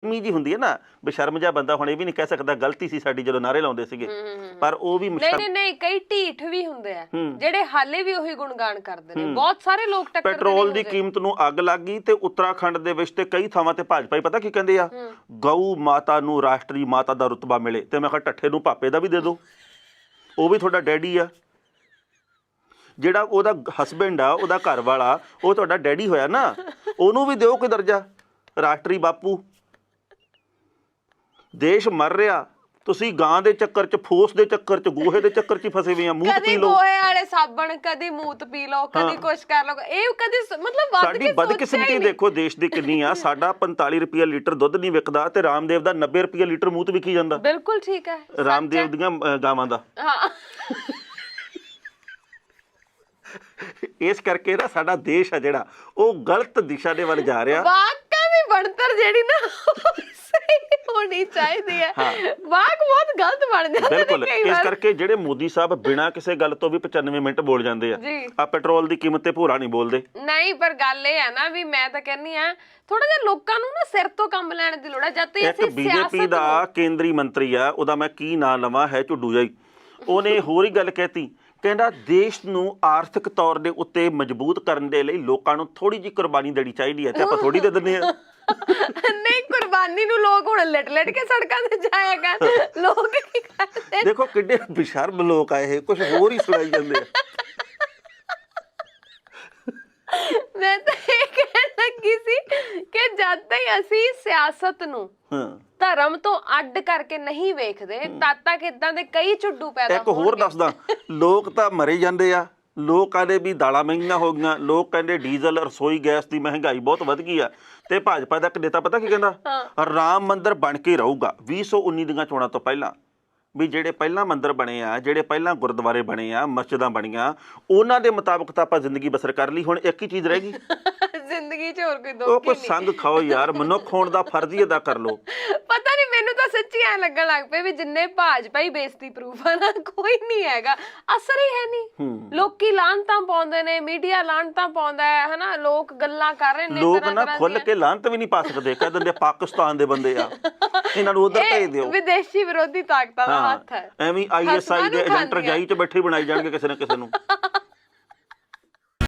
ਜੀ ਹੁੰਦੀ ਹੈ ਨਾ, ਬੇਸ਼ਰਮ ਜਿਹਾ ਬੰਦਾ ਹੁਣ ਇਹ ਵੀ ਨਹੀਂ ਕਹਿ ਸਕਦਾ ਗਲਤੀ ਸੀ ਸਾਡੀ ਜਦੋਂ ਨਾਰੇ ਲਾਉਂਦੇ ਸੀਗੇ, ਪਰ ਉਹ ਵੀ ਨਹੀਂ ਕਈ ਢੀਠ ਵੀ ਹੁੰਦੇ ਆ ਜਿਹੜੇ ਹਾਲੇ ਵੀ ਉਹੀ ਗੁਣਗਾਨ ਕਰਦੇ ਨੇ। ਬਹੁਤ ਸਾਰੇ ਲੋਕ ਟੱਕਰ ਪੈਟਰੋਲ ਦੀ ਕੀਮਤ ਨੂੰ ਅੱਗ ਲੱਗ ਗਈ ਤੇ ਉੱਤਰਾਖੰਡ ਦੇ ਵਿੱਚ ਤੇ ਕਈ ਥਾਵਾਂ ਤੇ ਭਾਜਪਾ ਹੀ ਪਤਾ ਕੀ ਕਹਿੰਦੇ ਆ, ਗਊ ਮਾਤਾ ਨੂੰ ਰਾਸ਼ਟਰੀ ਮਾਤਾ ਦਾ ਰੁਤਬਾ ਮਿਲੇ। ਤੇ ਮੈਂ ਕਿਹਾ ਠੱਠੇ ਨੂੰ ਭਾਪੇ ਦਾ ਵੀ ਦੇ ਦਿਓ, ਉਹ ਵੀ ਤੁਹਾਡਾ ਡੈਡੀ ਆ। ਜਿਹੜਾ ਉਹਦਾ ਹਸਬੈਂਡ ਆ, ਉਹਦਾ ਘਰ ਵਾਲਾ, ਉਹ ਤੁਹਾਡਾ ਡੈਡੀ ਹੋਇਆ ਨਾ, ਉਹਨੂੰ ਵੀ ਦਿਓ ਕੋਈ ਦਰਜਾ ਰਾਸ਼ਟਰੀ ਬਾਪੂ। ਦੇਸ਼ ਮਰ ਰਿਹਾ, ਤੁਸੀਂ ਗਾਂ ਦੇ ਚੱਕਰ ਚ, ਫੋਸ ਦੇ ਚੱਕਰ ਚ, ਗੋਹੇ ਦੇ ਚੱਕਰ ਚ ਫਸੇ ਹੋਏ ਆ। ਮੂਤ ਪੀ ਲਓ, ਗੋਹੇ ਵਾਲੇ ਸਾਬਣ, ਕਦੀ ਮੂਤ ਪੀ ਲਓ, ਕਦੀ ਕੁਛ ਕਰ ਲਓ। ਇਹ ਕਦੀ ਮਤਲਬ ਸਾਡੀ ਬਦਕਿਸਮਤੀ ਦੇਖੋ ਦੇਸ਼ ਦੀ ਕਿੰਨੀ ਆ। ਸਾਡਾ 45 ਰੁਪਏ ਲੀਟਰ ਦੁੱਧ ਨਹੀਂ ਵਿਕਦਾ ਤੇ ਰਾਮਦੇਵ ਦਾ 90 ਰੁਪਏ ਲੀਟਰ ਮੂਤ ਵਿਕੀ ਜਾਂਦਾ। ਬਿਲਕੁਲ ਠੀਕ ਹੈ, ਰਾਮਦੇਵ ਦੀਆਂ ਗਾਵਾਂ ਦਾ। ਇਸ ਕਰਕੇ ਨਾ ਸਾਡਾ ਦੇਸ਼ ਆ ਜਿਹੜਾ ਉਹ ਗਲਤ ਦਿਸ਼ਾ ਦੇ ਵੱਲ ਜਾ ਰਿਹਾ। ਵਾਕਾਂ ਦੀ ਬਣਤਰ ਜਿਹੜੀ ਨਾ ਸਹੀ ਹੋਣੀ ਚਾਹੀਦੀ ਹੈ, ਵਾਕ ਬਹੁਤ ਗਲਤ ਬਣ ਜਾਂਦੇ ਨੇ। ਬਿਲਕੁਲ, ਇਸ ਕਰਕੇ ਜਿਹੜੇ ਮੋਦੀ ਸਾਹਿਬ ਬਿਨਾਂ ਕਿਸੇ ਗੱਲ ਤੋਂ ਵੀ 95 ਮਿੰਟ ਬੋਲ ਜਾਂਦੇ ਆ ਪੈਟਰੋਲ ਦੀ ਕੀਮਤ ਤੇ ਭੋਰਾ ਨਹੀਂ ਬੋਲਦੇ। ਨਹੀਂ, ਪਰ ਗੱਲ ਇਹ ਹੈ ਨਾ ਵੀ ਮੈਂ ਤਾਂ ਕਹਿੰਦੀ ਆ ਥੋੜਾ ਜਿਹਾ ਲੋਕਾਂ ਨੂੰ ਨਾ ਸਿਰ ਤੋਂ ਕੰਮ ਲੈਣ ਦੀ ਲੋੜ ਹੈ। ਜਦ ਤੱਕ ਇੱਕ ਬੀਜੇਪੀ ਦਾ ਕੇਂਦਰੀ ਮੰਤਰੀ ਆ, ਉਹਦਾ ਮੈਂ ਕੀ ਨਾਂ ਲਵਾਂ, ਹੈ ਝੁੱਡੂ ਜਾਈ, ਉਹਨੇ ਹੋਰ ਹੀ ਗੱਲ ਕਹਿਤੀ। ਕਹਿੰਦਾ ਦੇਸ਼ ਨੂੰ ਆਰਥਿਕ ਤੌਰ ਦੇ ਉੱਤੇ ਮਜ਼ਬੂਤ ਕਰਨ ਦੇ ਲਈ ਲੋਕਾਂ ਨੂੰ ਥੋੜੀ ਜਿਹੀ ਕੁਰਬਾਨੀ ਦੇਣੀ ਚਾਹੀਦੀ ਹੈ ਤੇ ਆਪਾਂ ਥੋੜੀ ਦੇ ਦਿੰਦੇ ਆ। ਨਹੀਂ, ਕੁਰਬਾਨੀ ਨੂੰ ਲੋਕ ਹੁਣ ਲਿਟ ਕੇ ਸੜਕਾਂ ਤੇ ਜਾਇਆ ਕਰ। ਲੋਕ ਕੀ ਕਰਦੇ, ਦੇਖੋ ਕਿੱਡੇ ਬੇਸ਼ਰਮ ਲੋਕ ਆ ਇਹ, ਕੁਝ ਹੋਰ ਹੀ ਸੁਣਾਈ ਜਾਂਦੇ ਆ। ਮੈਂ ਤਾਂ ਇਹ ਕਹਿਣ ਲੱਗੀ ਸੀ ਕਿ ਜਦ ਤੱਕ ਅਸੀਂ ਸਿਆਸਤ ਨੂੰ ਧਰਮ ਤੋਂ ਅੱਡ ਕਰਕੇ ਨਹੀਂ ਵੇਖਦੇ ਤਦ ਤੱਕ ਇਦਾਂ ਦੇ ਕਈ ਝੁੱਡੂ ਪੈਦਾ ਹੋਣਗੇ। ਇੱਕ ਹੋਰ ਦੱਸਦਾ, ਲੋਕ ਤਾਂ ਮਰੇ ਜਾਂਦੇ ਆ। ਲੋਕ ਕਹਿੰਦੇ ਵੀ ਦਾਲਾਂ ਮਹਿੰਗੀਆਂ ਹੋ ਗਈਆਂ, ਲੋਕ ਕਹਿੰਦੇ ਡੀਜ਼ਲ ਰਸੋਈ ਗੈਸ ਦੀ ਮਹਿੰਗਾਈ ਬਹੁਤ ਵੱਧ ਗਈ ਆ। ਤੇ ਭਾਜਪਾ ਦਾ ਇੱਕ ਨੇਤਾ ਪਤਾ ਕੀ ਕਹਿੰਦਾ, ਰਾਮ ਮੰਦਿਰ ਬਣ ਕੇ ਰਹੂਗਾ 2019 ਦੀਆਂ ਚੋਣਾਂ ਤੋਂ ਪਹਿਲਾਂ। ਵੀ ਜਿਹੜੇ ਪਹਿਲਾਂ ਮੰਦਿਰ ਬਣੇ ਆ, ਜਿਹੜੇ ਪਹਿਲਾਂ ਗੁਰਦੁਆਰੇ ਬਣੇ ਆ, ਮਸਜਿਦਾਂ ਬਣੀਆਂ, ਉਹਨਾਂ ਦੇ ਮੁਤਾਬਕ ਤਾਂ ਆਪਾਂ ਜ਼ਿੰਦਗੀ ਬਸਰ ਕਰ ਲਈ। ਹੁਣ ਇੱਕ ਹੀ ਚੀਜ਼ ਰਹਿ ਗਈ ਜ਼ਿੰਦਗੀ 'ਚ, ਹੋਰ ਕੋਈ ਦੁੱਖ ਉਹ ਕੋਈ ਸੰਗ ਖਾਓ ਯਾਰ, ਮਨੁੱਖ ਹੋਣ ਦਾ ਫਰਜ਼ ਹੀ ਅਦਾ ਕਰ ਲਓ। ਪਤਾ ਨਹੀਂ, ਮੈਨੂੰ ਤਾਂ ਸੱਚੀ ਐ ਲੱਗਣ ਲੱਗ ਪਏ ਵੀ ਜਿੰਨੇ ਭਾਜਪਾ ਹੀ ਬੇਇੱਜ਼ਤੀ ਪ੍ਰੂਫ ਆ ਨਾ, ਕੋਈ ਨਹੀਂ ਹੈਗਾ, ਅਸਰ ਹੀ ਹੈ ਨਹੀਂ। ਲੋਕੀ ਲਾਹਨਤਾਂ ਪਾਉਂਦੇ ਨੇ, ਮੀਡੀਆ ਲਾਹਨਤਾਂ ਪਾਉਂਦਾ ਹੈ ਹਨਾ, ਲੋਕ ਗੱਲਾਂ ਕਰ ਰਹੇ ਨੇ। ਲੋਕ ਨਾ ਖੁੱਲ ਕੇ ਲਾਹਨਤ ਵੀ ਨਹੀਂ ਪਾ ਸਕਦੇ, ਕਹਿ ਦਿੰਦੇ ਪਾਕਿਸਤਾਨ ਦੇ ਬੰਦੇ ਆ, ਇਹਨਾਂ ਨੂੰ ਉਧਰ ਭੇਜ ਦਿਓ। ਵਿਦੇਸ਼ੀ ਵਿਰੋਧੀ ਤਾਕਤਾਂ ਦਾ ਹੱਥ ਹੈ, ਐਵੇਂ ISI ਦੇ ਏਜੰਟ ਰਜਾਈ 'ਚ ਬੈਠੇ ਬਣਾਈ ਜਾਣਗੇ ਕਿਸੇ ਨਾ ਕਿਸੇ ਨੂੰ।